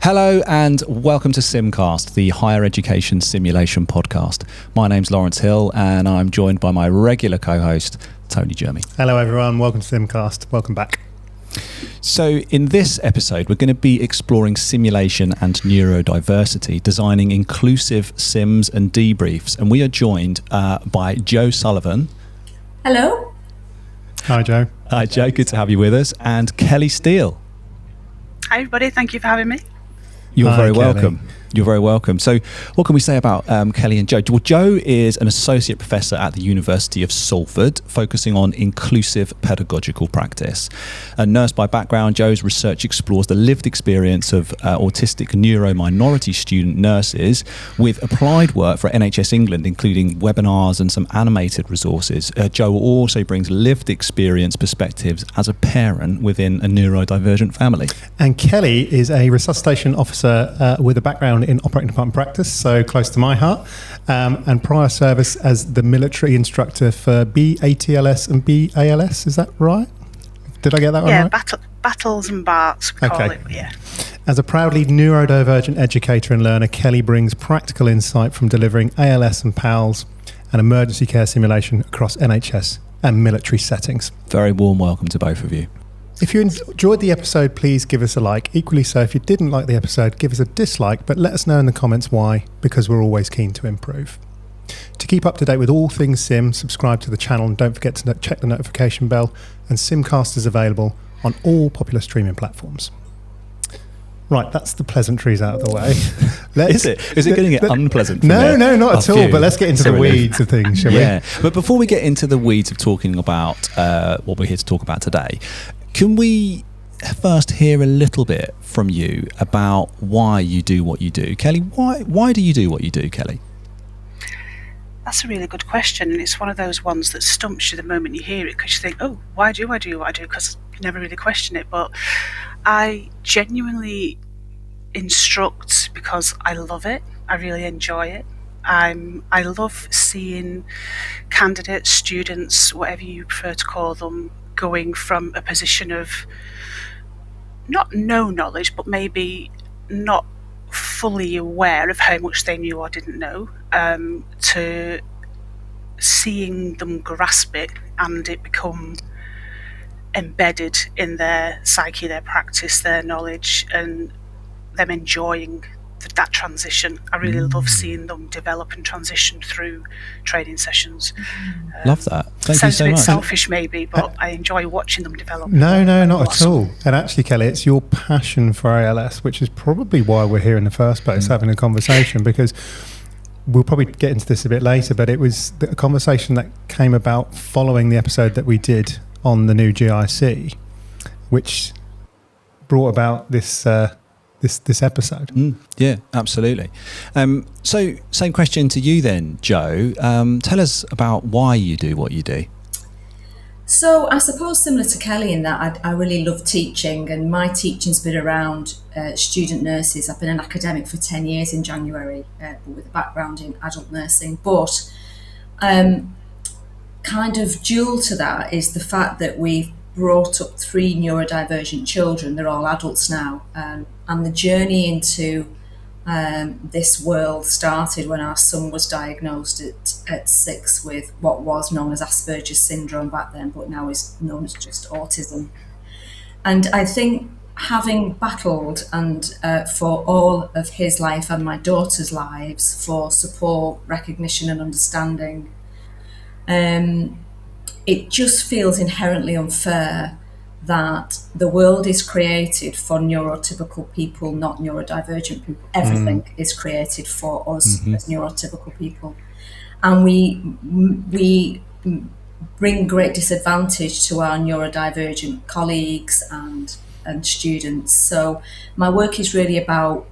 Hello and welcome to SimCast, the higher education simulation podcast. My name's Lawrence Hill and I'm joined by my regular co-host, Tony Jeremy. Hello everyone, welcome to SimCast, welcome back. So in this episode, we're going to be exploring simulation and neurodiversity, designing inclusive sims and debriefs. And we are joined by Joe Sullivan. Hello. Hi Joe. Hi Joe, good to have you with us. And Kelly Steele. Hi everybody, thank you for having me. You're Hi, very Kelly. welcome. You're very welcome. So what can we say about Kelly and Joe? Well, Joe is an associate professor at the University of Salford, focusing on inclusive pedagogical practice. A nurse by background, Joe's research explores the lived experience of autistic neurominority student nurses with applied work for NHS England, including webinars and some animated resources. Joe also brings lived experience perspectives as a parent within a neurodivergent family. And Kelly is a resuscitation officer with a background in operating department practice, so close to my heart, and prior service as the military instructor for BATLS and BALS, is that right? Did I get that one right? Yeah, battles and barks, we call it, yeah. As a proudly neurodivergent educator and learner, Kelly brings practical insight from delivering ALS and PALS and emergency care simulation across NHS and military settings. Very warm welcome to both of you. If you enjoyed the episode, please give us a like. Equally so, if you didn't like the episode, give us a dislike, but let us know in the comments why, because we're always keen to improve. To keep up to date with all things Sim, subscribe to the channel and don't forget to check the notification bell. And SimCast is available on all popular streaming platforms. Right, that's the pleasantries out of the way. Is it going to get unpleasant for No, me? not at all. But let's get into the weeds of things, shall we? Yeah, but before we get into the weeds of talking about what we're here to talk about today, can we first hear a little bit from you about why you do what you do? Kelly, why do you do what you do, Kelly? That's a really good question, and it's one of those ones that stumps you the moment you hear it, because you think, oh, why do I do what I do? Because you never really question it. But I genuinely instruct because I love it. I really enjoy it. I love seeing candidates, students, whatever you prefer to call them, going from a position of not no knowledge, but maybe not fully aware of how much they knew or didn't know, to seeing them grasp it and it become embedded in their psyche, their practice, their knowledge, and them enjoying that transition. I really love seeing them develop and transition through training sessions. Love that. Thank you so much. Sounds a bit selfish maybe, but I enjoy watching them develop. No, not at all. And actually, Kelly, it's your passion for ALS, which is probably why we're here in the first place, having a conversation, because we'll probably get into this a bit later, but it was a conversation that came about following the episode that we did on the new GIC, which brought about this episode. Yeah, absolutely. So same question to you then, Joe. Tell us about why you do what you do. So I suppose similar to Kelly in that I really love teaching, and my teaching's been around student nurses. I've been an academic for 10 years in January, but with a background in adult nursing. But kind of dual to that is the fact that we've brought up 3 neurodivergent children. They're all adults now, and the journey into this world started when our son was diagnosed at 6 with what was known as Asperger's syndrome back then, but now is known as just autism. And I think having battled and for all of his life and my daughter's lives for support, recognition and understanding, it just feels inherently unfair that the world is created for neurotypical people, not neurodivergent people. Everything is created for us as neurotypical people. And we bring great disadvantage to our neurodivergent colleagues and students. So my work is really about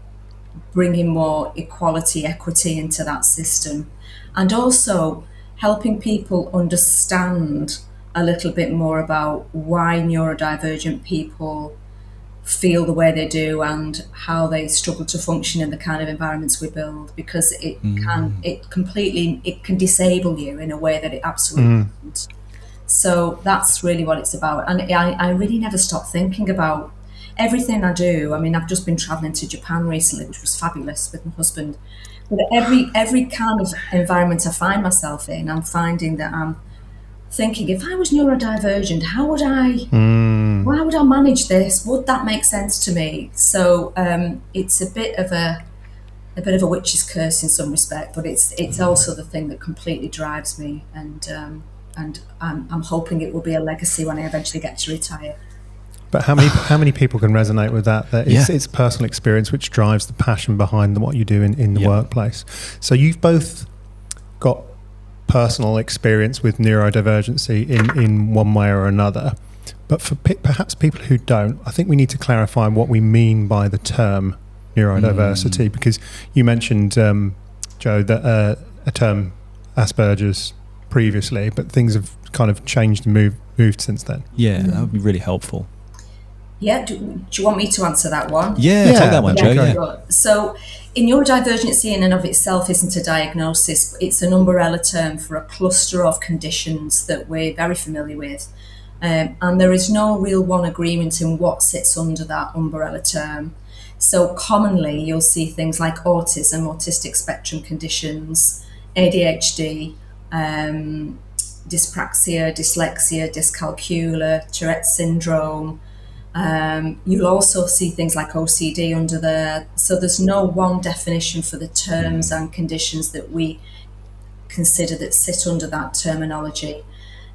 bringing more equality, equity into that system, and also helping people understand a little bit more about why neurodivergent people feel the way they do and how they struggle to function in the kind of environments we build, because it can disable you in a way that it absolutely doesn't. So that's really what it's about. And I really never stop thinking about everything I do, I mean, I've just been travelling to Japan recently, which was fabulous with my husband. But every kind of environment I find myself in, I'm finding that I'm thinking, if I was neurodivergent, how would I manage this? Would that make sense to me? So it's a bit of a witch's curse in some respect, but it's also the thing that completely drives me, and I'm hoping it will be a legacy when I eventually get to retire. But how many people can resonate with that? That it's personal experience which drives the passion behind what you do in the workplace. So you've both got personal experience with neurodivergency in one way or another. But for perhaps people who don't, I think we need to clarify what we mean by the term neurodiversity, because you mentioned, Joe, that a term Asperger's previously, but things have kind of changed and moved since then. Yeah, that would be really helpful. Yeah, do you want me to answer that one? Yeah, take that one, Joe. Yeah. So, neurodivergency in and of itself isn't a diagnosis. It's an umbrella term for a cluster of conditions that we're very familiar with. And there is no real one agreement in what sits under that umbrella term. So commonly you'll see things like autism, autistic spectrum conditions, ADHD, dyspraxia, dyslexia, dyscalculia, Tourette's syndrome. You'll also see things like OCD under there. So there's no one definition for the terms and conditions that we consider that sit under that terminology.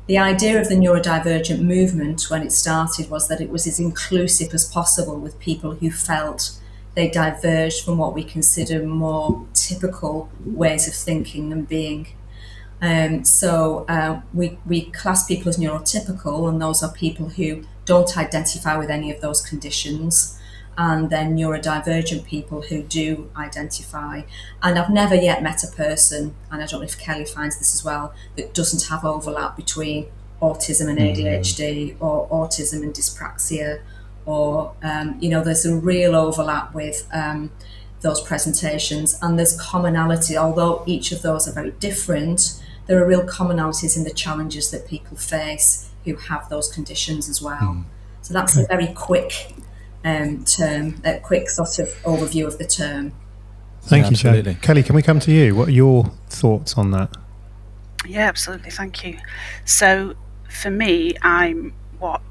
The idea of the neurodivergent movement when it started was that it was as inclusive as possible with people who felt they diverged from what we consider more typical ways of thinking and being. So we class people as neurotypical, and those are people who don't identify with any of those conditions, and then neurodivergent people who do identify. And I've never yet met a person, and I don't know if Kelly finds this as well, that doesn't have overlap between autism and ADHD, or autism and dyspraxia, or there's a real overlap with those presentations, and there's commonality. Although each of those are very different, there are real commonalities in the challenges that people face who have those conditions as well. So that's a very quick term, a quick sort of overview of the term. Thank you, Joe. Kelly, can we come to you? What are your thoughts on that? Yeah, absolutely. Thank you. So for me, I'm what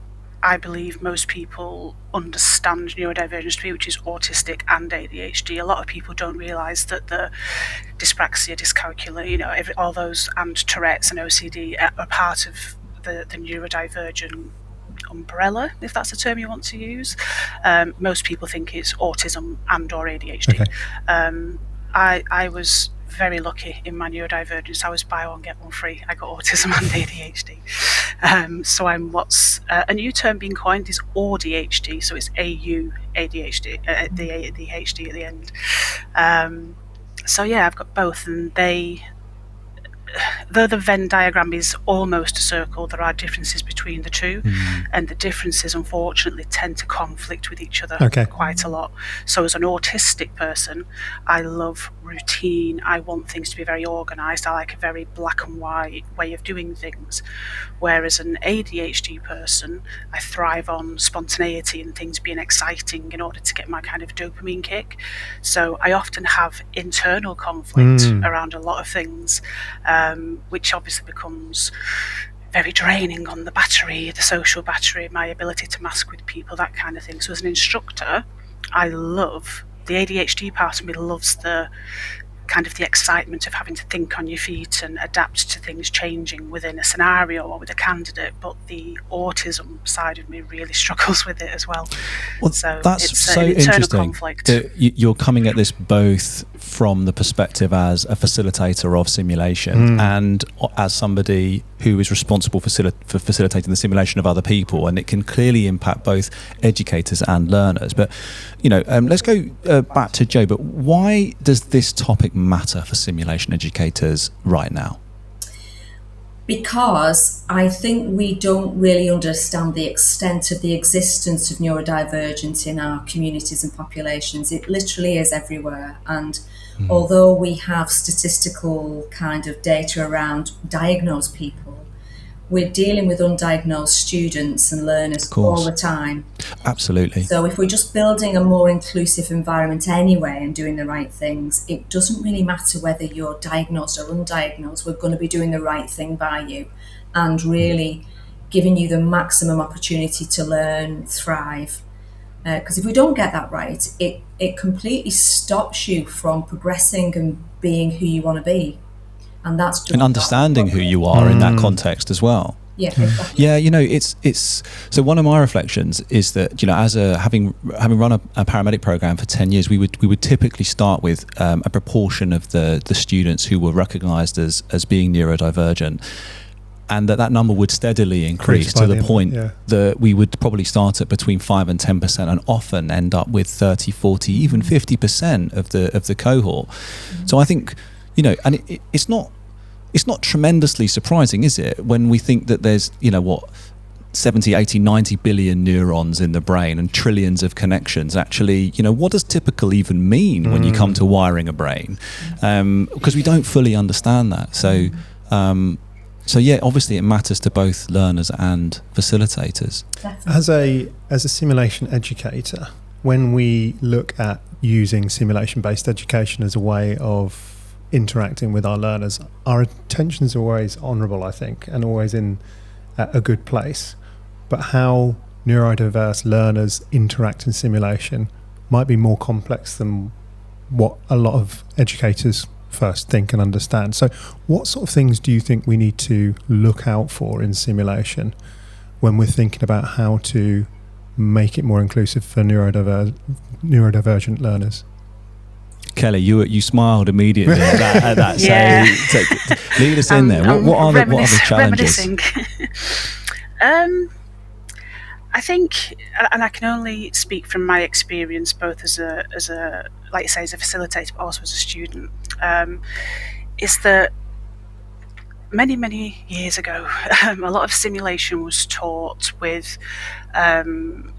I believe most people understand neurodivergence to be, which is autistic and ADHD. A lot of people don't realise that the dyspraxia, dyscalculia, all those, and Tourette's and OCD are part of the neurodivergent umbrella, if that's a term you want to use. Most people think it's autism and or ADHD. Okay. I was very lucky in my neurodivergence. I was buy one get one free. I got autism and ADHD. So I'm what's a new term being coined is ADHD. So it's AU ADHD, the ADHD at the end. So yeah, I've got both, and though the Venn diagram is almost a circle, there are differences between the two, and the differences unfortunately tend to conflict with each other quite a lot. So as an autistic person, I love routine. I want things to be very organised. I like a very black and white way of doing things. Whereas an ADHD person, I thrive on spontaneity and things being exciting in order to get my kind of dopamine kick. So I often have internal conflict around a lot of things, which obviously becomes very draining on the battery, the social battery, my ability to mask with people, that kind of thing. So as an instructor, I love the ADHD part of me, loves the kind of the excitement of having to think on your feet and adapt to things changing within a scenario or with a candidate, but the autism side of me really struggles with it as well. Well, so that's it's so an internal interesting conflict. that you're coming at this both from the perspective as a facilitator of simulation and as somebody who is responsible for facilitating the simulation of other people, and it can clearly impact both educators and learners. But let's go back to Joe. But why does this topic matter for simulation educators right now? Because I think we don't really understand the extent of the existence of neurodivergence in our communities and populations. It literally is everywhere. And although we have statistical kind of data around diagnosed people, we're dealing with undiagnosed students and learners all the time. Absolutely. So if we're just building a more inclusive environment anyway and doing the right things, it doesn't really matter whether you're diagnosed or undiagnosed. We're going to be doing the right thing by you and really giving you the maximum opportunity to learn, thrive. Because if we don't get that right, it completely stops you from progressing and being who you want to be. And that's just understanding who you are in that context as well. Yeah, exactly. Yeah, it's so one of my reflections is that, as having run a paramedic program for 10 years, we would typically start with a proportion of the students who were recognized as being neurodivergent, and that number would steadily increase to the point that we would probably start at between 5 and 10% and often end up with 30, 40, even 50% of the cohort. So I think, and it's not tremendously surprising, is it, when we think that there's 70, 80, 90 billion neurons in the brain and trillions of connections. Actually, what does typical even mean when you come to wiring a brain? Because we don't fully understand that. So yeah, obviously it matters to both learners and facilitators. As a simulation educator, when we look at using simulation-based education as a way of interacting with our learners, our intentions are always honourable, I think, and always in a good place. But how neurodiverse learners interact in simulation might be more complex than what a lot of educators first think and understand. So what sort of things do you think we need to look out for in simulation when we're thinking about how to make it more inclusive for neurodivergent learners? Kelly, you smiled immediately at that. Yeah. So lead us in there. What are the challenges? I think, and I can only speak from my experience, both as a like you say, as a facilitator, but also as a student, is that many years ago, a lot of simulation was taught with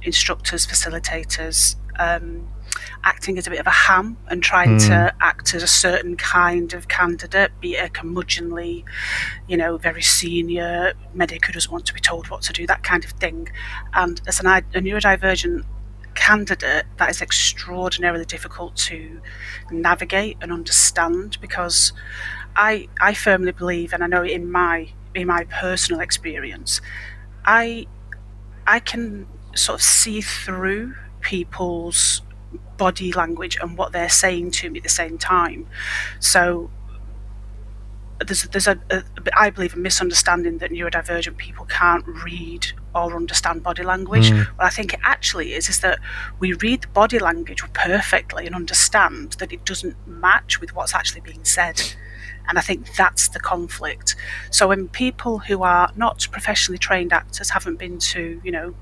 instructors, facilitators, acting as a bit of a ham and trying to act as a certain kind of candidate, be it a curmudgeonly, very senior medic who doesn't want to be told what to do, that kind of thing. And as a neurodivergent candidate, that is extraordinarily difficult to navigate and understand, because I firmly believe, and I know in my personal experience, I can sort of see through people's body language and what they're saying to me at the same time. So there's I believe a misunderstanding that neurodivergent people can't read or understand body language. What I think it actually is that we read the body language perfectly and understand that it doesn't match with what's actually being said. And I think that's the conflict. So when people who are not professionally trained actors, haven't been to,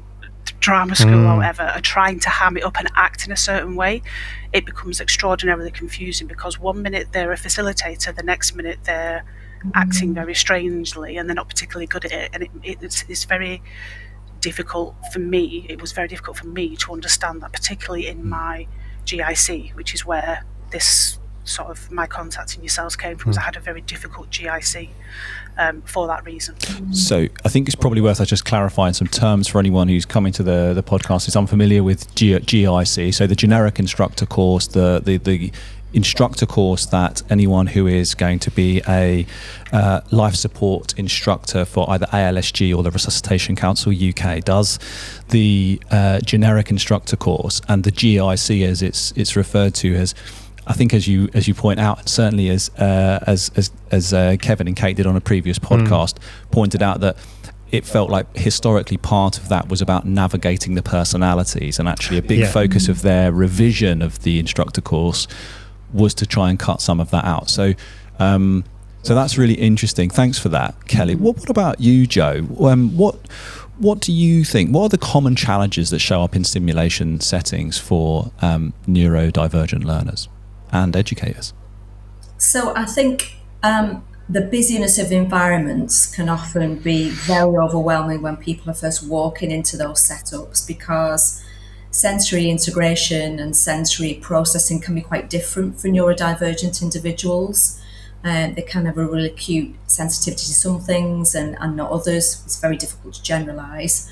drama school or whatever, are trying to ham it up and act in a certain way, it becomes extraordinarily confusing, because one minute they're a facilitator, the next minute they're acting very strangely and they're not particularly good at it. And it's very difficult for me. It was very difficult for me to understand that, particularly in my GIC, which is where this sort of my contacting yourselves came from. I had a very difficult GIC for that reason. So I think it's probably worth us just clarifying some terms for anyone who's coming to the podcast is unfamiliar with GIC. So the generic instructor course, the instructor course that anyone who is going to be a life support instructor for either ALSG or the Resuscitation Council UK does. The generic instructor course, and the GIC as it's referred to as, I think, as you point out, certainly as Kevin and Kate did on a previous podcast, pointed out that it felt like historically part of that was about navigating the personalities, and actually a big focus of their revision of the instructor course was to try and cut some of that out. So that's really interesting. Thanks for that, Kelly. What about you, Joe? What do you think? What are the common challenges that show up in simulation settings for neurodivergent learners and educators? So I think the busyness of environments can often be very overwhelming when people are first walking into those setups, because sensory integration and sensory processing can be quite different for neurodivergent individuals. They can have a really acute sensitivity to some things and not others. It's very difficult to generalise.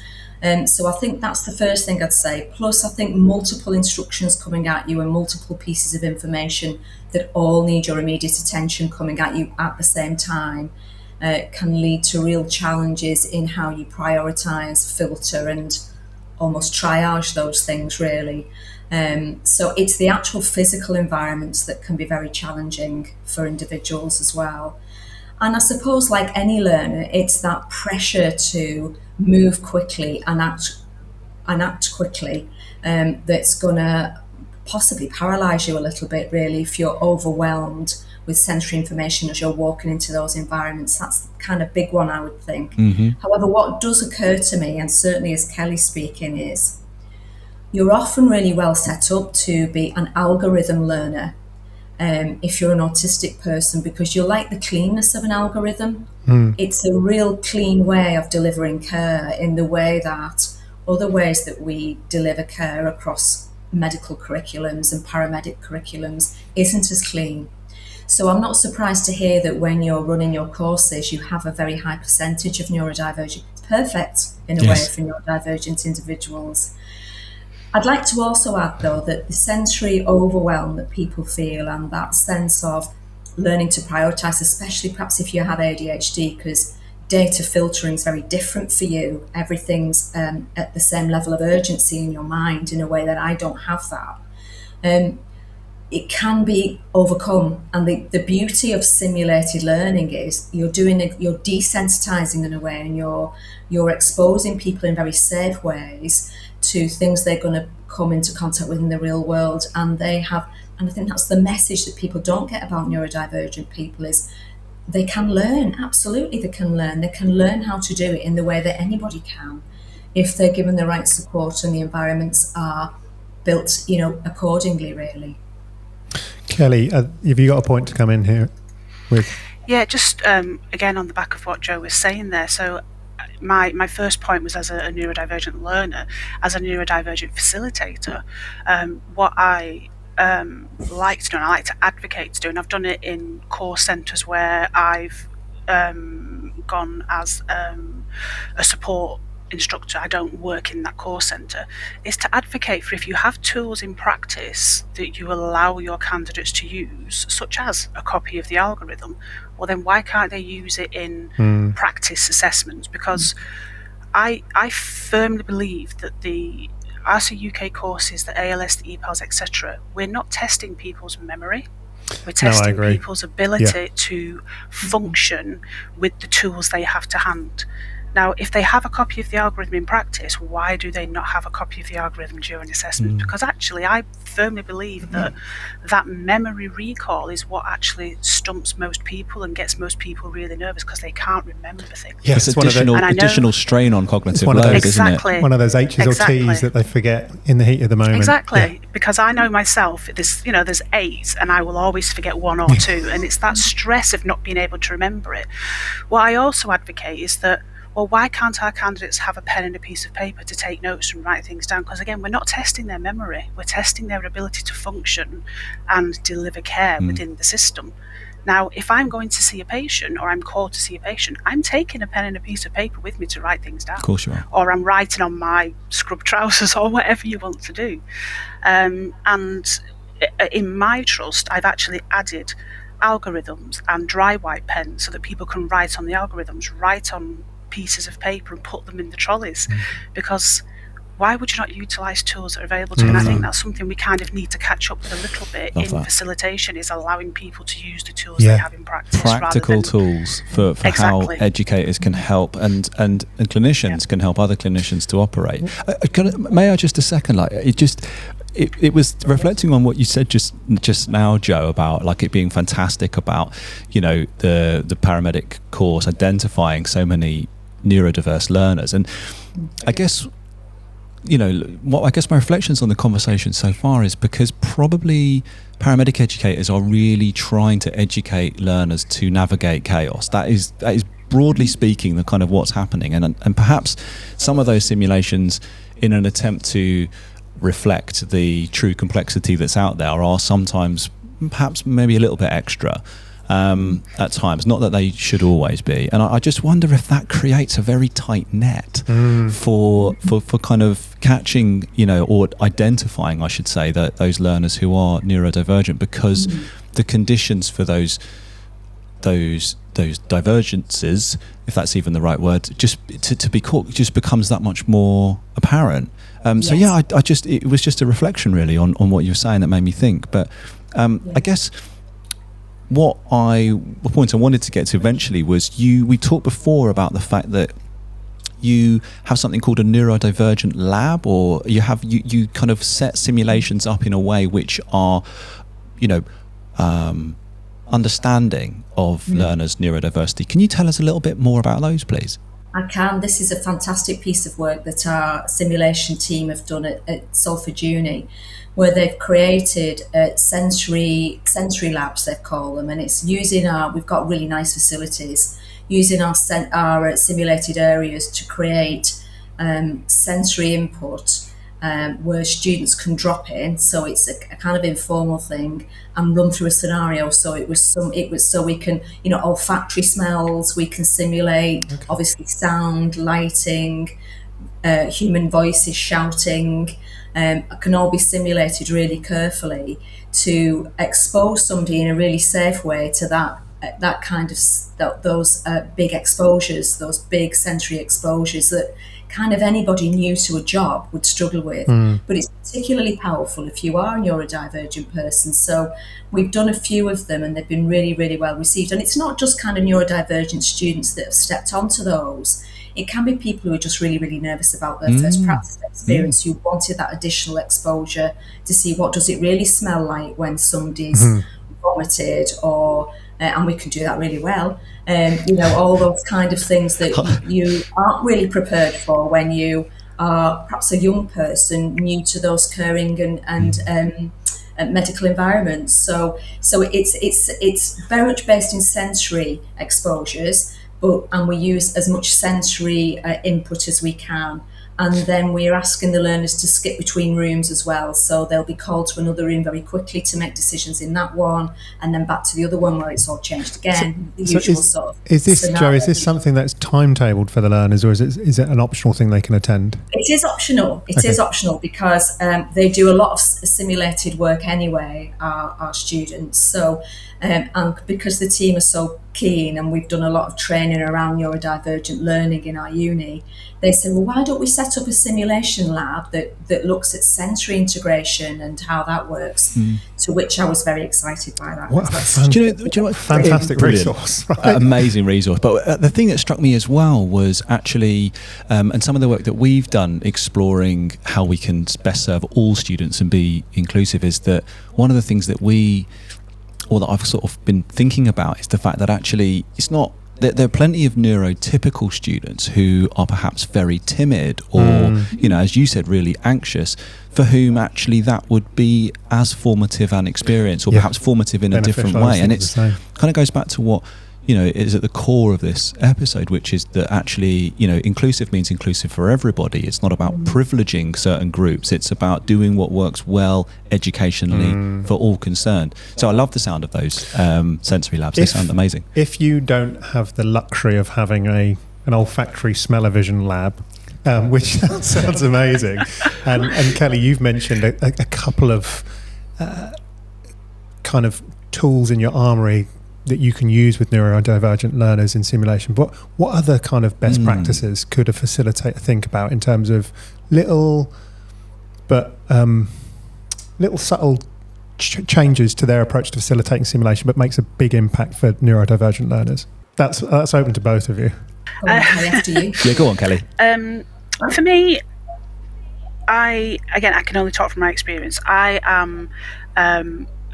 So I think that's the first thing I'd say. Plus, I think multiple instructions coming at you and multiple pieces of information that all need your immediate attention coming at you at the same time can lead to real challenges in how you prioritise, filter and almost triage those things, really. So it's the actual physical environments that can be very challenging for individuals as well. And I suppose, like any learner, it's that pressure to move quickly and act quickly that's going to possibly paralyse you a little bit, really, if you're overwhelmed with sensory information as you're walking into those environments. That's the kind of big one, I would think. However, what does occur to me, and certainly as Kelly's speaking, is you're often really well set up to be an algorithm learner if you're an autistic person, because you like the cleanness of an algorithm. It's a real clean way of delivering care in the way that other ways that we deliver care across medical curriculums and paramedic curriculums isn't as clean. So I'm not surprised to hear that when you're running your courses, you have a very high percentage of neurodivergent. It's perfect in a way for neurodivergent individuals. I'd like to also add, though, that the sensory overwhelm that people feel and that sense of learning to prioritise, especially perhaps if you have ADHD, because data filtering is very different for you. Everything's at the same level of urgency in your mind in a way that I don't have that. It can be overcome. And the beauty of simulated learning is you're desensitizing in a way, and you're exposing people in very safe ways to things they're going to come into contact with in the real world. And I think that's the message that people don't get about neurodivergent people, is they can learn. Absolutely, they can learn. They can learn how to do it in the way that anybody can, if they're given the right support and the environments are built, accordingly, really. Kelly, have you got a point to come in here with? Yeah, just again on the back of what Joe was saying there. So my first point was, as a neurodivergent learner, as a neurodivergent facilitator, what I like to do, and I like to advocate to do, and I've done it in core centres where I've gone as a support instructor. I don't work in that core centre, is to advocate for, if you have tools in practice that you allow your candidates to use, such as a copy of the algorithm, well then why can't they use it in practice assessments? Because I firmly believe that the RC UK courses, the ALS, the EPALS, etc., we're not testing people's memory. We're testing people's ability to function with the tools they have to hand. Now, if they have a copy of the algorithm in practice, why do they not have a copy of the algorithm during assessment? Because actually, I firmly believe that memory recall is what actually stumps most people and gets most people really nervous, because they can't remember things. Yes, it's additional strain on cognitive load, isn't it? One of those H's or T's that they forget in the heat of the moment. Exactly, because I know myself, there's 8 and I will always forget 1 or 2, and it's that stress of not being able to remember it. What I also advocate is that, well, why can't our candidates have a pen and a piece of paper to take notes and write things down? Because again, we're not testing their memory, we're testing their ability to function and deliver care within the system. Now, if I'm going to see a patient, or I'm called to see a patient, I'm taking a pen and a piece of paper with me to write things down. Of course you are. Or I'm writing on my scrub trousers, or whatever you want to do. And in my trust, I've actually added algorithms and dry white pens so that people can write on the algorithms, write on pieces of paper and put them in the trolleys, because why would you not utilise tools that are available to you? And I think that's something we kind of need to catch up with a little bit facilitation, is allowing people to use the tools they have in practice. Practical tools for how educators can help and clinicians can help other clinicians to operate. May I just a second, it was reflecting on what you said just now, Joe, about like it being fantastic about, the paramedic course identifying so many neurodiverse learners. And I guess, my reflections on the conversation so far is because probably paramedic educators are really trying to educate learners to navigate chaos. That is broadly speaking the kind of what's happening, and perhaps some of those simulations, in an attempt to reflect the true complexity that's out there, are sometimes perhaps maybe a little bit extra. at times. Not that they should always be. And I just wonder if that creates a very tight net for kind of catching, or identifying, I should say, that those learners who are neurodivergent, because the conditions for those divergences, if that's even the right word, just to be caught, just becomes that much more apparent. So yeah, it was just a reflection really on what you were saying that made me think. But I guess the point I wanted to get to eventually was we talked before about the fact that you have something called a neurodivergent lab, or you kind of set simulations up in a way which are, understanding of learners' neurodiversity. Can you tell us a little bit more about those, please? I can. This is a fantastic piece of work that our simulation team have done at Salford Uni, where they've created sensory labs, they've called them, and it's using we've got really nice facilities, using our simulated areas to create sensory input where students can drop in. So it's a kind of informal thing, and run through a scenario. So so we can, olfactory smells, we can simulate, obviously sound, lighting, human voices shouting, can all be simulated really carefully to expose somebody in a really safe way to that kind of those big exposures, those big sensory exposures that kind of anybody new to a job would struggle with. But it's particularly powerful if you are a neurodivergent person. So we've done a few of them and they've been really, really well received. And it's not just kind of neurodivergent students that have stepped onto those. It can be people who are just really, really nervous about their first practice experience, who wanted that additional exposure to see what does it really smell like when somebody's vomited, or and we can do that really well. All those kind of things that you aren't really prepared for when you are perhaps a young person new to those caring and medical environments. So it's very much based in sensory exposures, and we use as much sensory input as we can. And then we're asking the learners to skip between rooms as well. So they'll be called to another room very quickly to make decisions in that one, and then back to the other one where it's all changed again. Is this something that's timetabled for the learners, or is it an optional thing they can attend? It is optional. It is optional because they do a lot of simulated work anyway, our students. So, and because the team are so keen, and we've done a lot of training around neurodivergent learning in our uni, they said, well, why don't we set up a simulation lab that looks at sensory integration and how that works? To which I was very excited by that. Do you know what? Fantastic resource. Right? Amazing resource. But the thing that struck me as well was actually, and some of the work that we've done exploring how we can best serve all students and be inclusive, is that one of the things that that I've sort of been thinking about is the fact that actually it's not, there are plenty of neurotypical students who are perhaps very timid or, as you said, really anxious, for whom actually that would be as formative an experience, or perhaps formative in a different way. And it's kind of goes back to what, is at the core of this episode, which is that actually, inclusive means inclusive for everybody. It's not about privileging certain groups. It's about doing what works well educationally for all concerned. So I love the sound of those sensory labs. They sound amazing. If you don't have the luxury of having an olfactory smell-o-vision lab, which sounds amazing, and Kelly, you've mentioned a couple of kind of tools in your armoury that you can use with neurodivergent learners in simulation. But what other kind of best practices could a facilitator think about in terms of little subtle changes to their approach to facilitating simulation, but makes a big impact for neurodivergent learners? That's open to both of you. After you. Yeah, go on, Kelly. For me, I can only talk from my experience. I am,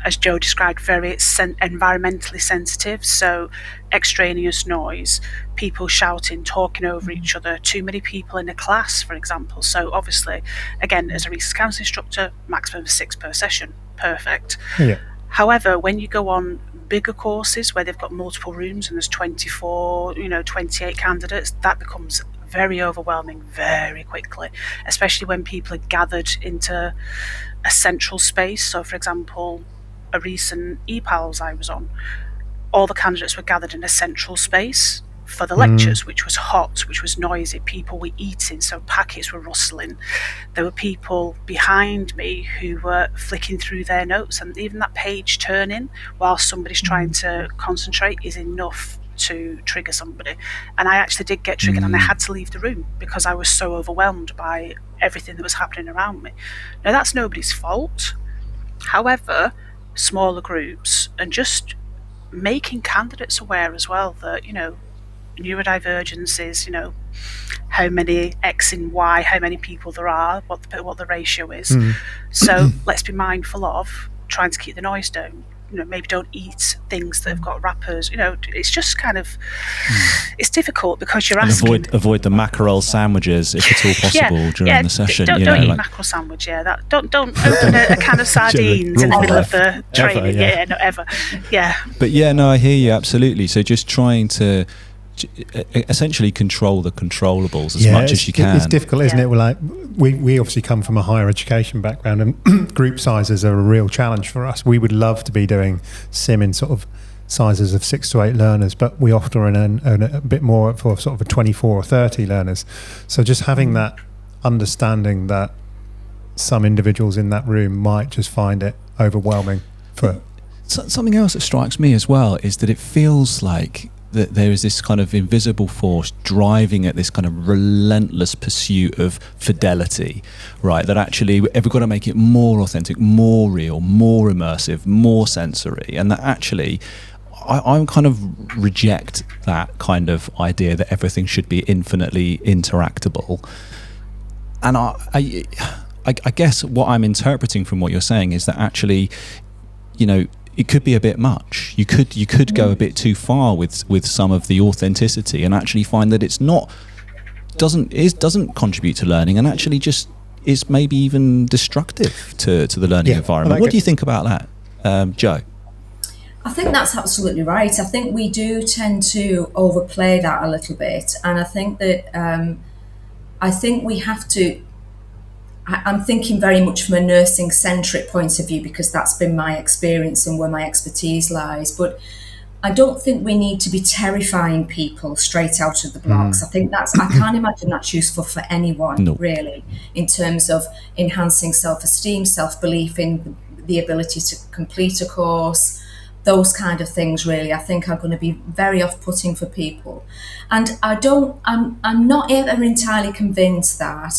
as Joe described, very environmentally sensitive. So extraneous noise, people shouting, talking over each other, too many people in a class, for example. So obviously, again, as a resus counselling instructor, maximum of 6 per session, perfect. Yeah. However, when you go on bigger courses where they've got multiple rooms and there's 24, 28 candidates, that becomes very overwhelming very quickly, especially when people are gathered into a central space. So, for example, a recent EPALS I was on, all the candidates were gathered in a central space for the lectures, which was hot, which was noisy. People were eating, so packets were rustling. There were people behind me who were flicking through their notes, and even that page turning while somebody's trying to concentrate is enough to trigger somebody. And I actually did get triggered, and I had to leave the room because I was so overwhelmed by everything that was happening around me. Now, that's nobody's fault. However, smaller groups and just making candidates aware as well that, neurodivergence is, how many X and Y, how many people there are, what the ratio is. So let's be mindful of trying to keep the noise down. Maybe don't eat things that have got wrappers. It's just kind of, it's difficult because you're asking. Avoid the mackerel sandwiches if at all possible during the session. Don't eat mackerel sandwich. Don't open a can of sardines in the middle of the training. Not ever. Yeah. But I hear you absolutely. So just trying to essentially control the controllables as much as you can. It's difficult, isn't it? We obviously come from a higher education background, and group sizes are a real challenge for us. We would love to be doing sim in sort of sizes of 6 to 8 learners, but we often are in a bit more for sort of a 24 or 30 learners. So just having that understanding that some individuals in that room might just find it overwhelming. Something else that strikes me as well is that it feels like that there is this kind of invisible force driving at this kind of relentless pursuit of fidelity, right? That actually we've got to make it more authentic, more real, more immersive, more sensory, and that actually I kind of reject that kind of idea that everything should be infinitely interactable. And I guess what I'm interpreting from what you're saying is that actually, it could be a bit much. You could go a bit too far with some of the authenticity and actually find that it's doesn't contribute to learning, and actually just is maybe even destructive to the learning environment. What do you think about that, Joe? I think that's absolutely right. I think we do tend to overplay that a little bit, and I think that we have to. I'm thinking very much from a nursing-centric point of view because that's been my experience and where my expertise lies. But I don't think we need to be terrifying people straight out of the blocks. I can't imagine that's useful for anyone, really, in terms of enhancing self-esteem, self-belief in the ability to complete a course. Those kind of things, really, I think are going to be very off-putting for people. And I'm not ever entirely convinced that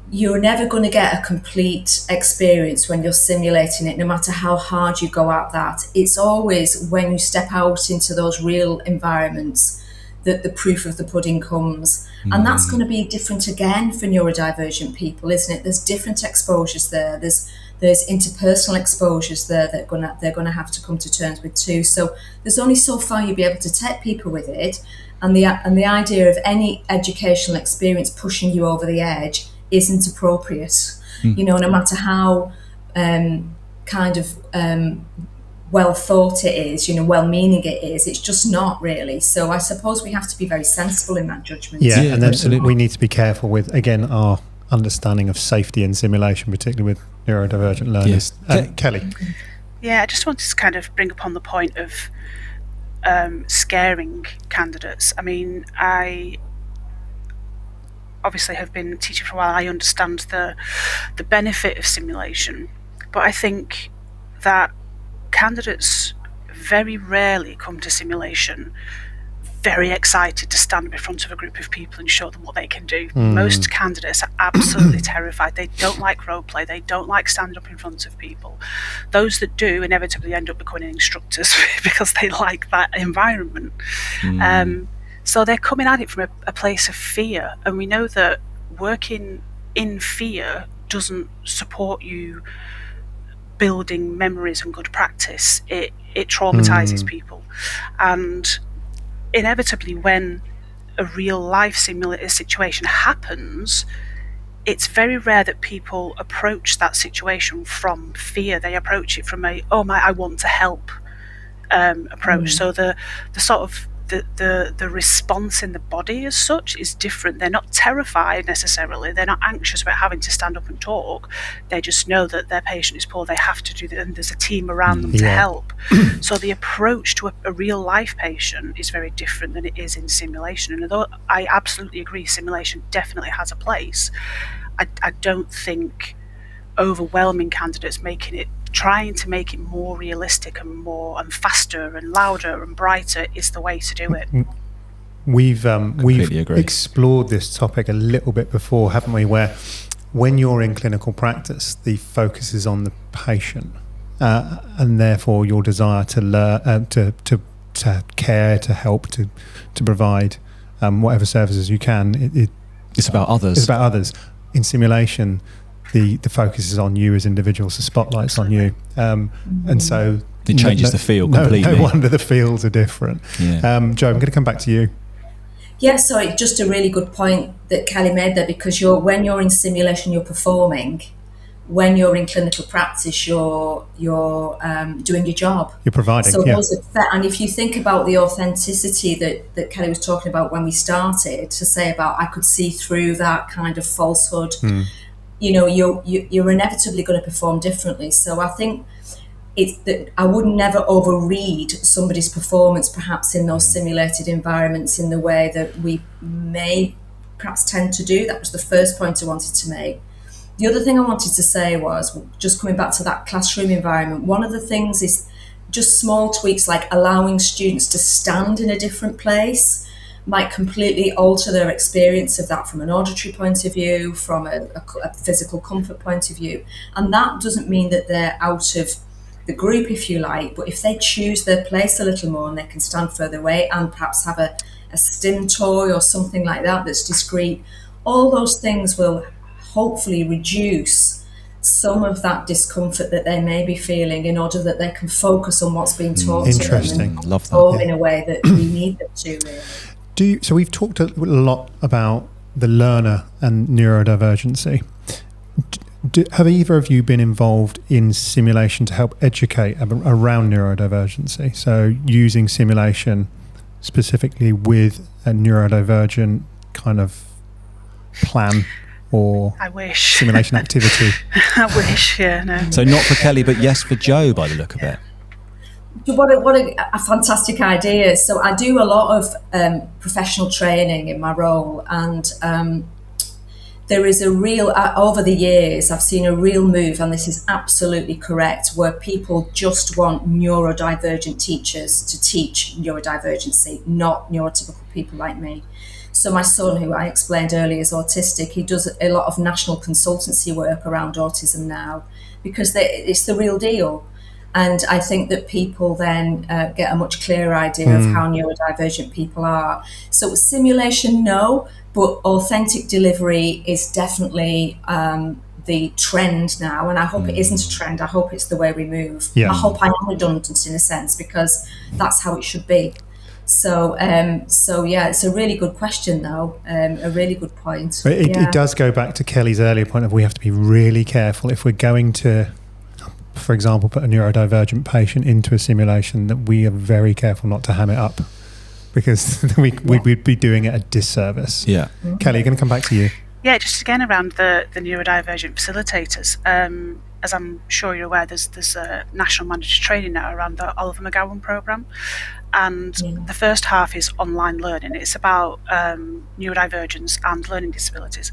you're never going to get a complete experience when you're simulating it, no matter how hard you go at that. It's always when you step out into those real environments that the proof of the pudding comes. And that's going to be different again for neurodivergent people, isn't it? There's different exposures there. There's interpersonal exposures there that they're going to have to come to terms with too. So there's only so far you'll be able to take people with it. And the idea of any educational experience pushing you over the edge isn't appropriate, no matter how well thought it is, well-meaning it is, it's just not really. So I suppose we have to be very sensible in that judgment. Yeah, and then absolutely. We need to be careful with, again, our understanding of safety in simulation, particularly with neurodivergent learners. Kelly? Yeah, I just wanted to kind of bring upon the point of scaring candidates. I mean, I obviously have been teaching for a while. I understand the benefit of simulation, but I think that candidates very rarely come to simulation very excited to stand in front of a group of people and show them what they can do. Most candidates are absolutely terrified. They don't like role play. They don't like standing up in front of people. Those that do inevitably end up becoming instructors because they like that environment. So they're coming at it from a place of fear, and we know that working in fear doesn't support you building memories and good practice. It traumatizes people, and inevitably when a real life situation happens, it's very rare that people approach that situation from fear. They approach it from I want to help approach. So the sort of the response in the body as such is different. They're not terrified necessarily. They're not anxious about having to stand up and talk. They just know that their patient is poor. They have to do that, and there's a team around them to help. So the approach to a real life patient is very different than it is in simulation. And although I absolutely agree, simulation definitely has a place, I don't think overwhelming candidates trying to make it more realistic and faster and louder and brighter is the way to do it. We've agree. explored this topic a little bit before, haven't we? Where when you're in clinical practice, the focus is on the patient, and therefore your desire to learn, to care, to help, to provide whatever services you can. It's about others. It's about others. In simulation, the focus is on you as individuals, the spotlight's on you, and so it changes the field completely. No wonder the fields are different. Yeah. Joe, I'm going to come back to you. Yeah, sorry, just a really good point that Kelly made there, because when you're in simulation, you're performing. When you're in clinical practice, you're doing your job. You're providing. So yeah. And if you think about the authenticity that Kelly was talking about when we started, to say about I could see through that kind of falsehood. You're inevitably going to perform differently. So I think it's that I would never overread somebody's performance, perhaps in those simulated environments, in the way that we may perhaps tend to do. That was the first point I wanted to make. The other thing I wanted to say was, just coming back to that classroom environment, one of the things is just small tweaks like allowing students to stand in a different place might completely alter their experience of that from an auditory point of view, from a physical comfort point of view. And that doesn't mean that they're out of the group, if you like, but if they choose their place a little more and they can stand further away and perhaps have a stim toy or something like that that's discreet, all those things will hopefully reduce some of that discomfort that they may be feeling, in order that they can focus on what's being taught to them and love that. in a way that we need them to, really. So we've talked a lot about the learner and neurodivergency. Have either of you been involved in simulation to help educate around neurodivergency? So using simulation specifically with a neurodivergent kind of plan or I wish. simulation activity? I wish, yeah, no. So not for Kelly, but yes for Joe, by the look of it. What a fantastic idea. So I do a lot of professional training in my role, and there is a real, over the years, I've seen a real move, and this is absolutely correct, where people just want neurodivergent teachers to teach neurodivergency, not neurotypical people like me. So my son, who I explained earlier is autistic, he does a lot of national consultancy work around autism now, because it's the real deal. And I think that people then get a much clearer idea of how neurodivergent people are. So simulation, no, but authentic delivery is definitely the trend now. And I hope it isn't a trend. I hope it's the way we move. Yeah. I hope I am redundant in a sense, because that's how it should be. So yeah, it's a really good question, though, a really good point. It does go back to Kelly's earlier point of we have to be really careful if we're going to, for example, put a neurodivergent patient into a simulation, that we are very careful not to ham it up, because we'd be doing it a disservice. Yeah. Kelly, going to come back to you. Yeah, just again around the neurodivergent facilitators. As I'm sure you're aware, there's a national mandatory training now around the Oliver McGowan programme. And the first half is online learning. It's about neurodivergence and learning disabilities.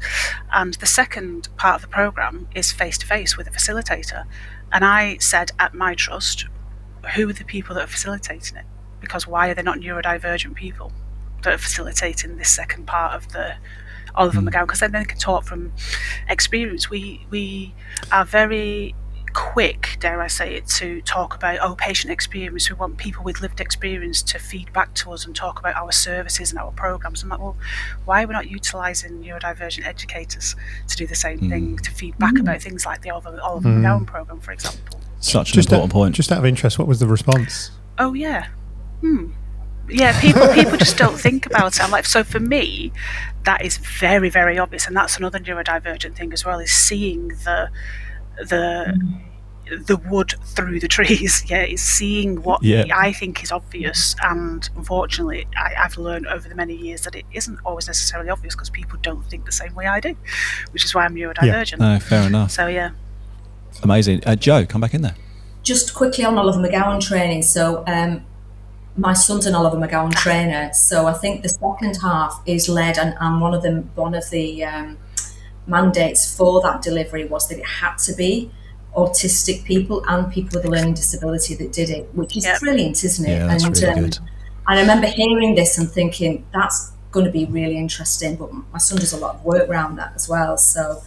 And the second part of the programme is face-to-face with a facilitator. And I said at my trust, who are the people that are facilitating it? Because why are they not neurodivergent people that are facilitating this second part of the Oliver McGowan? Because then they can talk from experience. We are very quick, dare I say it, to talk about patient experience. We want people with lived experience to feed back to us and talk about our services and our programs. I'm like, well, why are we not utilising neurodivergent educators to do the same thing, to feed back about things like the Oliver McGowan program, for example? Such an important point. Just out of interest, what was the response? Oh yeah. Yeah, people just don't think about it. I'm like, so for me, that is very, very obvious, and that's another neurodivergent thing as well, is seeing the the wood through the trees. Yeah, it's seeing what I think is obvious, and unfortunately I've learned over the many years that it isn't always necessarily obvious because people don't think the same way I do, which is why I'm neurodivergent. No, fair enough. So yeah. Amazing. Joe, come back in there. Just quickly on Oliver McGowan training. So my son's an Oliver McGowan trainer, so I think the second half is led, and one of the mandates for that delivery was that it had to be autistic people and people with a learning disability that did it, which is brilliant, isn't it? Yeah, that's really good. And I remember hearing this and thinking that's going to be really interesting, but my son does a lot of work around that as well, so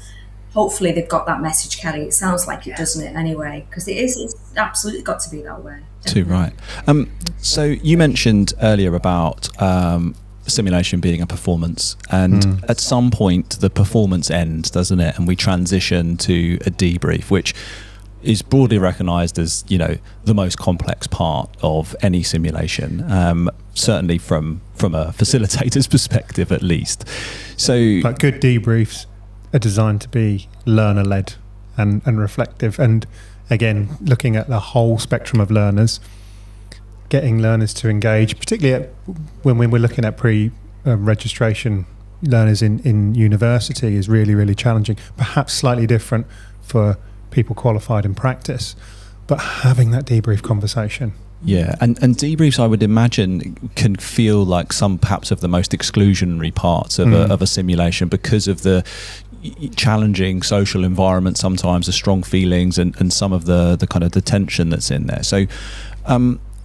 hopefully they've got that message, Kelly. It sounds like it, doesn't it, anyway? Because it's absolutely got to be that way. Too right. So you mentioned earlier about simulation being a performance, and at some point the performance ends, doesn't it? And we transition to a debrief, which is broadly recognised as, you know, the most complex part of any simulation, certainly from a facilitator's perspective at least. So but good debriefs are designed to be learner-led and reflective, and again looking at the whole spectrum of learners, getting learners to engage, particularly when we're looking at pre-registration learners in university, is really, really challenging. Perhaps slightly different for people qualified in practice, but having that debrief conversation. Yeah, and debriefs, I would imagine, can feel like some perhaps of the most exclusionary parts of a simulation because of the challenging social environment, sometimes the strong feelings and some of the kind of the tension that's in there. So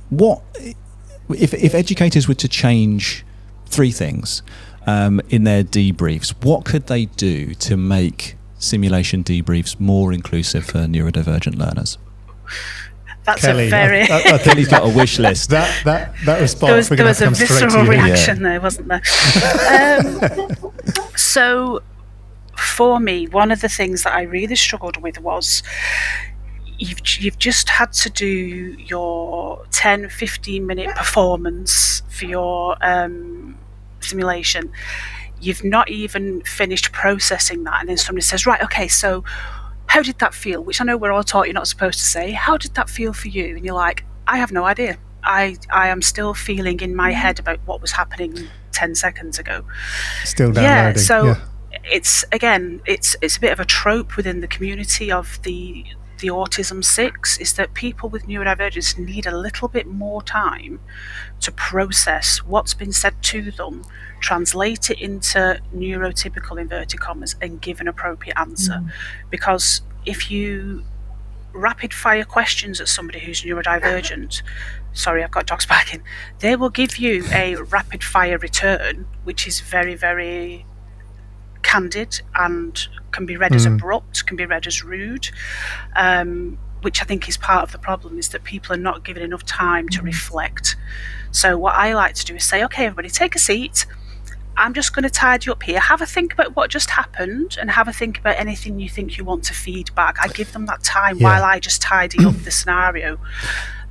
what if educators were to change three things in their debriefs, what could they do to make simulation debriefs more inclusive for neurodivergent learners? That's Kelly, a very... I think he's got a wish list. that response, there was a visceral reaction there, wasn't there? So for me, one of the things that I really struggled with was you've just had to do your 10-15 minute performance for your simulation. You've not even finished processing that, and then somebody says, right, okay, so how did that feel? Which I know we're all taught you're not supposed to say. How did that feel for you? And you're like, I have no idea. I am still feeling in my head about what was happening 10 seconds ago. Still downloading. So it's a bit of a trope within the community of the Autism 6, is that people with neurodivergence need a little bit more time to process what's been said to them, translate it into neurotypical inverted commas, and give an appropriate answer. Because if you rapid fire questions at somebody who's neurodivergent, sorry, I've got dogs barking, they will give you a rapid fire return which is very, very candid and can be read as abrupt, can be read as rude, which I think is part of the problem, is that people are not given enough time to reflect. So what I like to do is say, okay, everybody take a seat, I'm just going to tidy up here, have a think about what just happened, and have a think about anything you think you want to feed back. I give them that time while I just tidy up the scenario.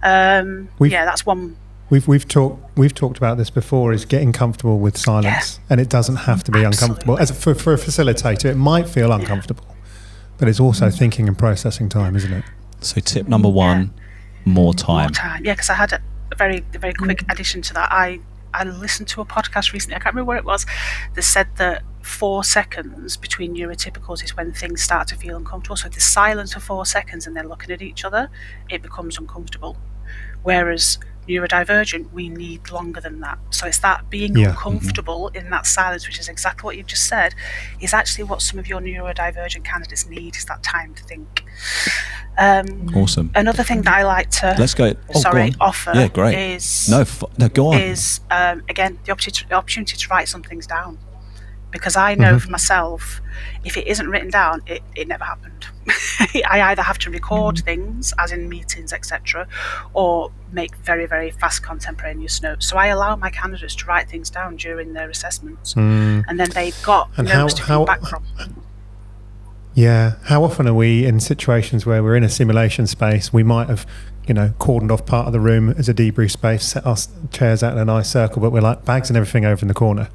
That's one. We've talked about this before, is getting comfortable with silence, and it doesn't have to be uncomfortable. As for a facilitator, it might feel uncomfortable, but it's also thinking and processing time, isn't it? So tip number one, more time. More time, because I had a very quick addition to that. I listened to a podcast recently, I can't remember where it was, that said that 4 seconds between neurotypicals is when things start to feel uncomfortable. So if there's silence for 4 seconds and they're looking at each other, it becomes uncomfortable. Whereas neurodivergent, we need longer than that. So it's that being uncomfortable in that silence, which is exactly what you've just said, is actually what some of your neurodivergent candidates need, is that time to think. Awesome. Another thing that I like to offer is go on. Is again the opportunity to write some things down, because I know for myself, if it isn't written down, it never happened. I either have to record things, as in meetings, etc., or make very, very fast contemporaneous notes. So I allow my candidates to write things down during their assessments, and then they've got notes to feed back from. Yeah, how often are we in situations where we're in a simulation space? We might have, cordoned off part of the room as a debrief space, set our chairs out in a nice circle, but we're like bags and everything over in the corner,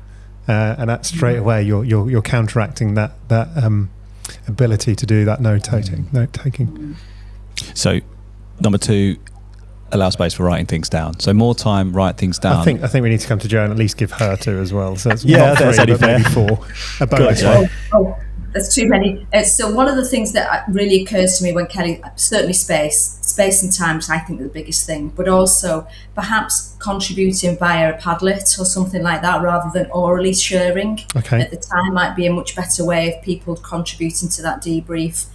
and that straight away you're counteracting that ability to do that note taking. So number 2, allow space for writing things down. So more time, write things down. I think we need to come to Jo and at least give her 2 as well. So it's Yeah, not that's 3, only but fair. maybe 4. A bonus Good, one. There's too many. So one of the things that really occurs to me when Kelly, certainly space and time is, I think, the biggest thing, but also perhaps contributing via a Padlet or something like that rather than orally sharing at the time might be a much better way of people contributing to that debrief.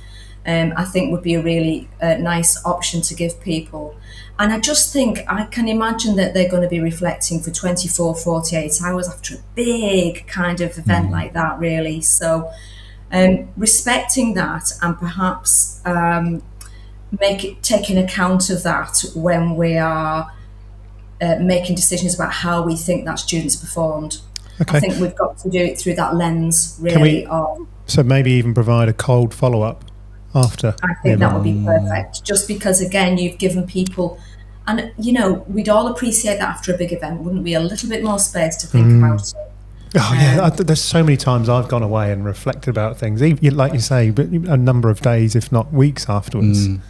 I think would be a really nice option to give people. And I just think I can imagine that they're going to be reflecting for 24, 48 hours after a big kind of event like that, really. So respecting that and perhaps taking account of that when we are making decisions about how we think that student's performed. I think we've got to do it through that lens, really. So maybe even provide a cold follow-up after. I think that would be perfect. Just because, again, you've given people, and we'd all appreciate that after a big event, wouldn't we? A little bit more space to think about it. Oh yeah, there's so many times I've gone away and reflected about things, even, like you say, but a number of days, if not weeks afterwards. And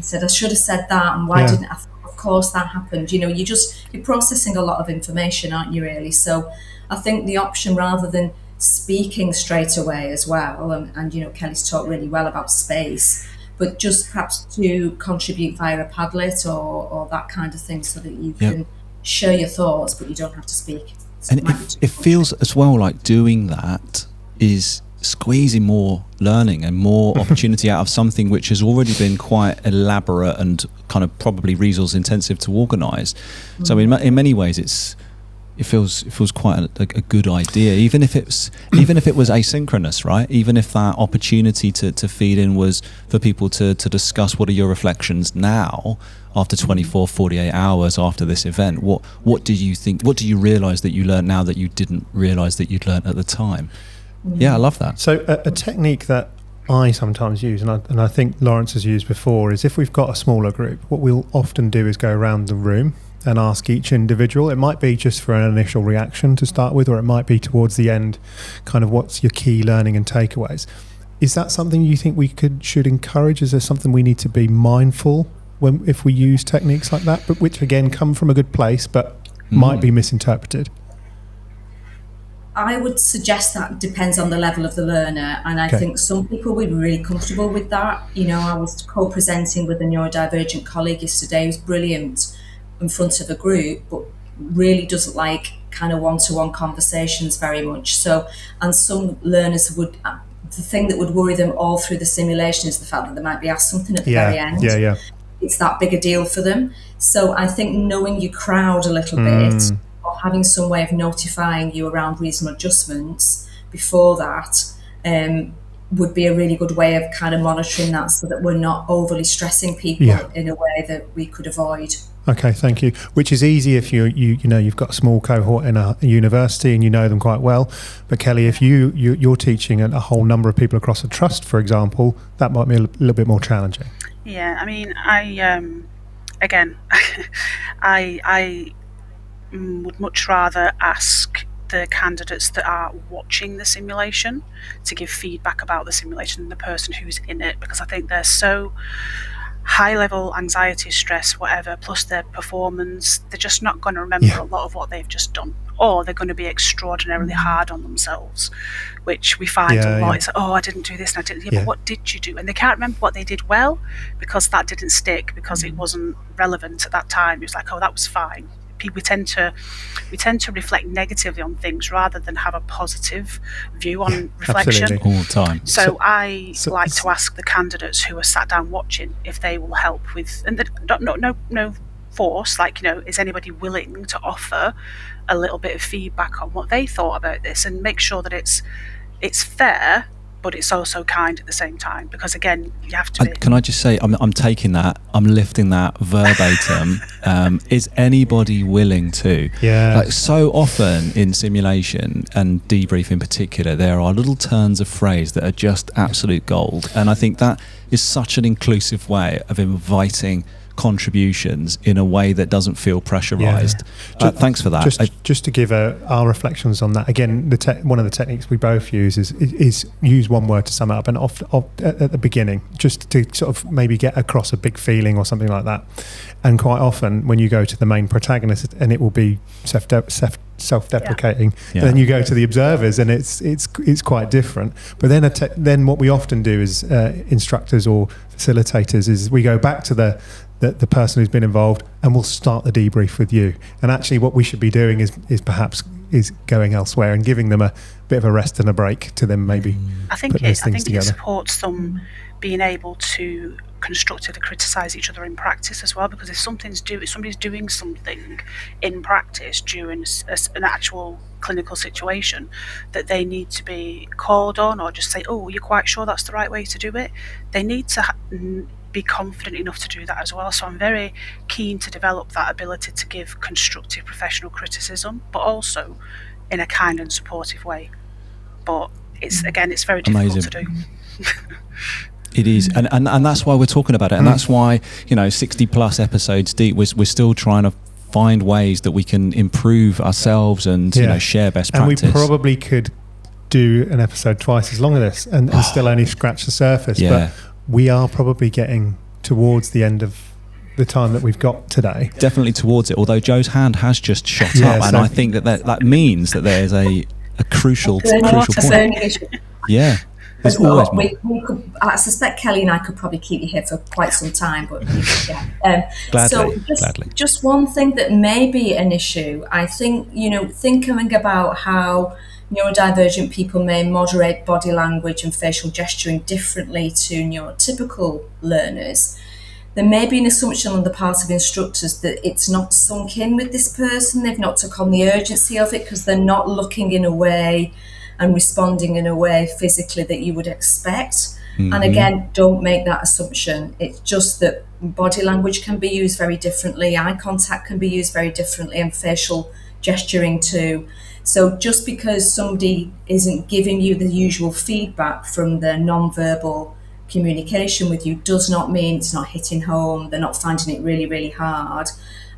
said, I should have said that, and why didn't I? Of course that happened. You're processing a lot of information, aren't you, really? So I think the option, rather than speaking straight away as well, and Kelly's talked really well about space, but just perhaps to contribute via a Padlet or that kind of thing, so that you can share your thoughts, but you don't have to speak. So and it feels as well like doing that is squeezing more learning and more opportunity out of something which has already been quite elaborate and kind of probably resource intensive to organise. So in many ways it feels quite a good idea, even if it was asynchronous, right? Even if that opportunity to feed in was for people to discuss what are your reflections now after 24, 48 hours after this event. What do you think? What do you realise that you learned now that you didn't realise that you'd learned at the time? Yeah, I love that. So a technique that I sometimes use, and I think Lawrence has used before, is if we've got a smaller group, what we'll often do is go around the room and ask each individual. It might be just for an initial reaction to start with, or it might be towards the end, kind of what's your key learning and takeaways. Is that something you think we should encourage? Is there something we need to be mindful if we use techniques like that, but which again come from a good place, but might be misinterpreted? I would suggest that depends on the level of the learner, and I think some people would be really comfortable with that. I was co-presenting with a neurodivergent colleague yesterday who's brilliant in front of a group, but really doesn't like kind of one-to-one conversations very much. So, and some learners would, the thing that would worry them all through the simulation is the fact that they might be asked something at the very end. It's that big a deal for them. So I think knowing your crowd a little bit, or having some way of notifying you around reasonable adjustments before that, would be a really good way of kind of monitoring that, so that we're not overly stressing people in a way that we could avoid. Okay, thank you. Which is easy if you've got a small cohort in a university and you know them quite well. But Kelly, if you're teaching a whole number of people across a trust, for example, that might be a little bit more challenging. Yeah, I mean, I would much rather ask the candidates that are watching the simulation to give feedback about the simulation than the person who's in it, because I think they're so high level anxiety, stress, whatever, plus their performance, they're just not going to remember a lot of what they've just done, or they're going to be extraordinarily hard on themselves, which we find a lot. It's like, I didn't do this and I didn't, but what did you do? And they can't remember what they did well because that didn't stick, because it wasn't relevant at that time. It was like, that was fine. We tend to reflect negatively on things rather than have a positive view on reflection absolutely. All the time. So I like to ask the candidates who are sat down watching if they will help with, and no force, like, is anybody willing to offer a little bit of feedback on what they thought about this, and make sure that it's fair, but it's also kind at the same time, because again, you have to. Can I just say, I'm taking that, I'm lifting that verbatim. Is anybody willing to? Yeah. Like, so often in simulation and debrief in particular, there are little turns of phrase that are just absolute gold, and I think that is such an inclusive way of inviting contributions in a way that doesn't feel pressurized. Thanks for that. Just to give our reflections on that again, one of the techniques we both use is use one word to sum it up, and at the beginning, just to sort of maybe get across a big feeling or something like that. And quite often when you go to the main protagonist, and it will be self-deprecating, and then you go to the observers and it's quite different. But then what we often do as instructors or facilitators is we go back to the person who's been involved, and we'll start the debrief with you. And actually what we should be doing is perhaps going elsewhere and giving them a bit of a rest and a break to them maybe I think put those things together. It supports them being able to constructively criticise each other in practice as well, because if somebody's doing something in practice during an actual clinical situation that they need to be called on, or just say, oh, you're quite sure that's the right way to do it, they need to be confident enough to do that as well. So I'm very keen to develop that ability to give constructive professional criticism, but also in a kind and supportive way. But it's very difficult to do. It is, and that's why we're talking about it, and that's why 60 plus episodes deep, we're still trying to find ways that we can improve ourselves and share best practice. And we probably could do an episode twice as long as this and still only scratch the surface. But we are probably getting towards the end of the time that we've got today. Definitely towards it. Although Joe's hand has just shot up, and I think that means that there is a crucial point. Yeah. There's always more. We could, I suspect Kelly and I could probably keep you here for quite some time, but Gladly. Just one thing that may be an issue, I think, thinking about how neurodivergent people may moderate body language and facial gesturing differently to neurotypical learners. There may be an assumption on the part of instructors that it's not sunk in with this person, they've not took on the urgency of it because they're not looking in a way and responding in a way physically that you would expect. Mm-hmm. And again, don't make that assumption. It's just that body language can be used very differently, eye contact can be used very differently, and facial gesturing too. So just because somebody isn't giving you the usual feedback from their non-verbal communication with you does not mean it's not hitting home, they're not finding it really, really hard,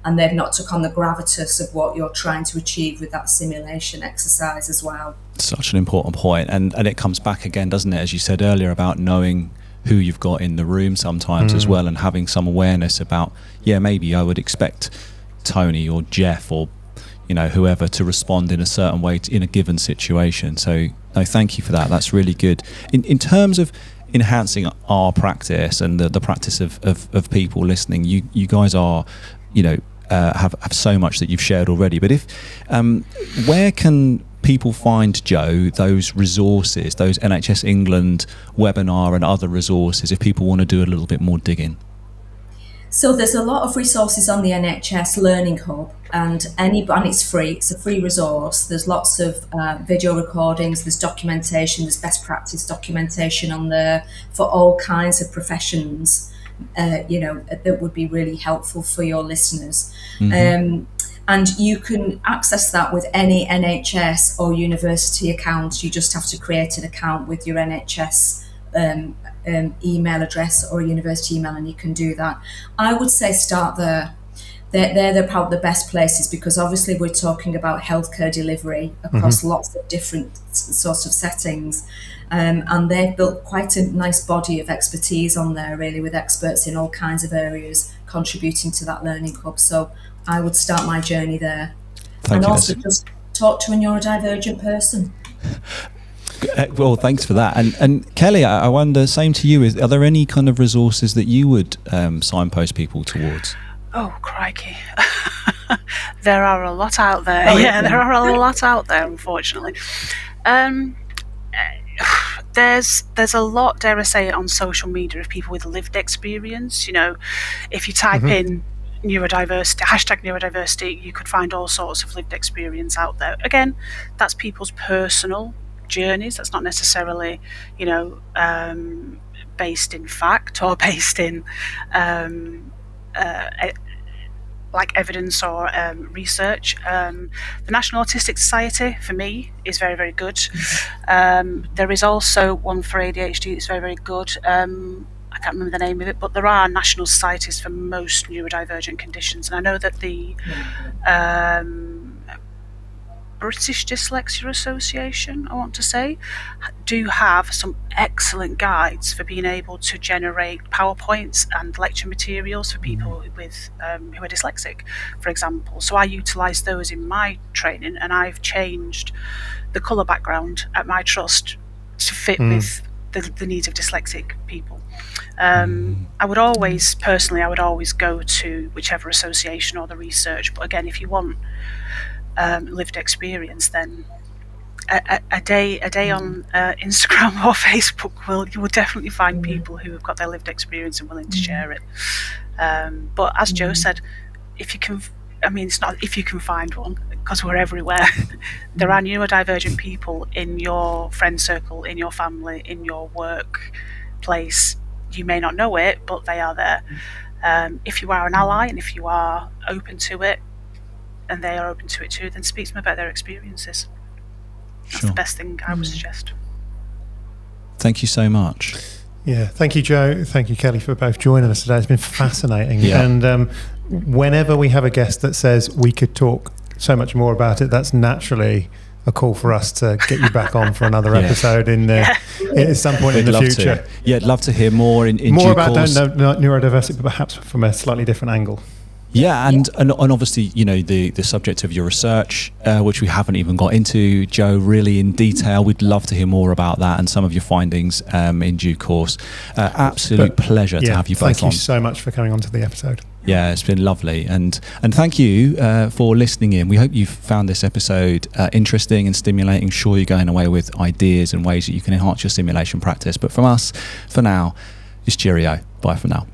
and they've not took on the gravitas of what you're trying to achieve with that simulation exercise as well. Such an important point, and it comes back again, doesn't it, as you said earlier, about knowing who you've got in the room sometimes as well, and having some awareness about, maybe I would expect Tony or Jeff or whoever to respond in a certain way in a given situation. So no, thank you for that. That's really good. In terms of enhancing our practice and the practice of people listening, you guys are have so much that you've shared already, but if where can people find, Joe, those resources, those NHS England webinar and other resources, if people want to do a little bit more digging? So there's a lot of resources on the NHS Learning Hub, and it's free. It's a free resource. There's lots of video recordings, there's documentation, there's best practice documentation on there for all kinds of professions, that would be really helpful for your listeners. Mm-hmm. And you can access that with any NHS or university account. You just have to create an account with your NHS email address or university email, and you can do that. I would say start there. They're probably the best places, because obviously we're talking about healthcare delivery across lots of different sorts of settings. And they've built quite a nice body of expertise on there, really, with experts in all kinds of areas contributing to that learning hub. So I would start my journey there. Thank you. Also just talk to a neurodivergent person. Well, thanks for that. And Kelly, I wonder, same to you, are there any kind of resources that you would signpost people towards? Oh, crikey. There are a lot out there. There are a lot out there, unfortunately. There's a lot, dare I say, on social media of people with lived experience. If you type in neurodiversity, #neurodiversity, you could find all sorts of lived experience out there. Again, that's people's personal journeys. That's not necessarily, based in fact or based in like evidence or research. The National Autistic Society, for me, is very, very good. There is also one for ADHD that's very, very good. I can't remember the name of it, but there are national societies for most neurodivergent conditions, and I know that the British Dyslexia Association, I want to say, do have some excellent guides for being able to generate PowerPoints and lecture materials for people with who are dyslexic, for example. So I utilise those in my training, and I've changed the colour background at my trust to fit with the needs of dyslexic people. I would always go to whichever association or the research, but again, if you want lived experience, then a day on Instagram or Facebook you will definitely find people who have got their lived experience and willing to share it. But as Joe said, if you can, it's not if you can find one, because we're everywhere. There are neurodivergent people in your friend circle, in your family, in your workplace. You may not know it, but they are there. If you are an ally and if you are open to it, and they are open to it too, then speak to them about their experiences. That's the best thing I would suggest. Thank you so much. Yeah, thank you, Joe. Thank you, Kelly, for both joining us today. It's been fascinating. Yeah. And whenever we have a guest that says we could talk so much more about it, that's naturally a call for us to get you back on for another episode at some point in the future. I'd love to hear more in more due about course. neurodiversity, but perhaps from a slightly different angle. Yeah, and obviously, the subject of your research, which we haven't even got into, Joe, really in detail. We'd love to hear more about that and some of your findings in due course. Absolute pleasure to have you both on. Thank you so much for coming on to the episode. Yeah, it's been lovely. And thank you for listening in. We hope you've found this episode interesting and stimulating. Sure, you're going away with ideas and ways that you can enhance your simulation practice. But from us, for now, it's cheerio. Bye for now.